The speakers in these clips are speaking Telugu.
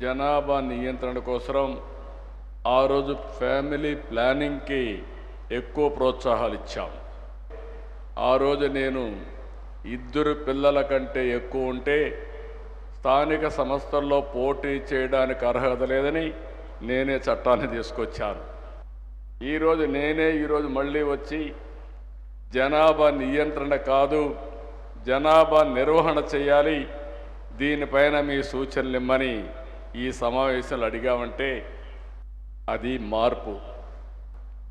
జనాభా నియంత్రణ కోసం ఆ రోజు ఫ్యామిలీ ప్లానింగ్కి ఎక్కువ ప్రోత్సాహాలు ఇచ్చాం. ఆ రోజు నేను 2 పిల్లల కంటే ఎక్కువ ఉంటే స్థానిక సంస్థల్లో పోటీ చేయడానికి అర్హత లేదని నేనే చట్టాన్ని తీసుకొచ్చాను. ఈరోజు మళ్ళీ వచ్చి జనాభా నియంత్రణ కాదు, జనాభా నిర్వహణ చేయాలి, దీనిపైన మీ సూచనలు ఇమ్మని ఈ సమావేశాలు అడిగామంటే అది మార్పు.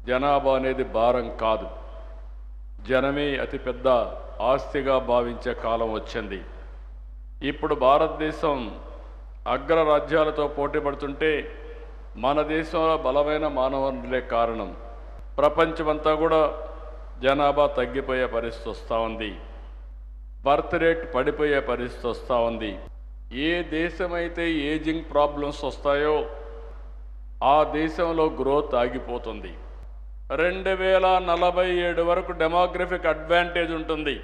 జనాభా అనేది భారం కాదు, జనమే అతిపెద్ద ఆస్తిగా భావించే కాలం వచ్చింది. ఇప్పుడు భారతదేశం అగ్రరాజ్యాలతో పోటీ పడుతుంటే మన దేశంలో బలమైన మానవ వనరులే కారణం. ప్రపంచమంతా కూడా జనాభా తగ్గిపోయే పరిస్థితి వస్తూ ఉంది, బర్త్ రేట్ పడిపోయే పరిస్థితి వస్తూ ఉంది. ఏ దేశమైతే ఏజింగ్ ప్రాబ్లమ్స్ వస్తాయో ఆ దేశంలో గ్రోత్ ఆగిపోతుంది. 2047 వరకు డెమోగ్రఫిక్ అడ్వాంటేజ్ ఉంటుంది.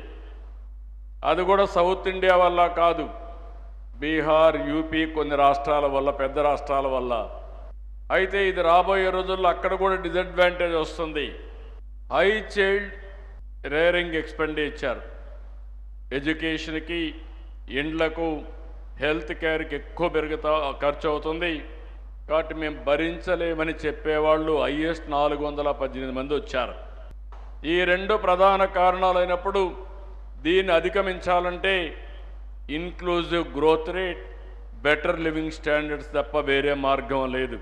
అది కూడా సౌత్ ఇండియా వల్ల కాదు, బీహార్, యూపీ కొన్ని రాష్ట్రాల వల్ల, పెద్ద రాష్ట్రాల వల్ల. అయితే ఇది రాబోయే రోజుల్లో అక్కడ కూడా డిసడ్వాంటేజ్ వస్తుంది. హై చైల్డ్ రేరింగ్ ఎక్స్పెండిచర్, ఎడ్యుకేషన్కి, ఇండ్లకు, హెల్త్ కేర్కి ఎక్కువ ఖర్చు అవుతుంది. కాబట్టి మేము భరించలేమని చెప్పేవాళ్ళు హైయెస్ట్ 418 మంది వచ్చారు. ఈ 2 ప్రధాన కారణాలైనప్పుడు దీన్ని అధిగమించాలంటే inclusive growth rate, better living standards తప్ప వేరే మార్గం లేదు.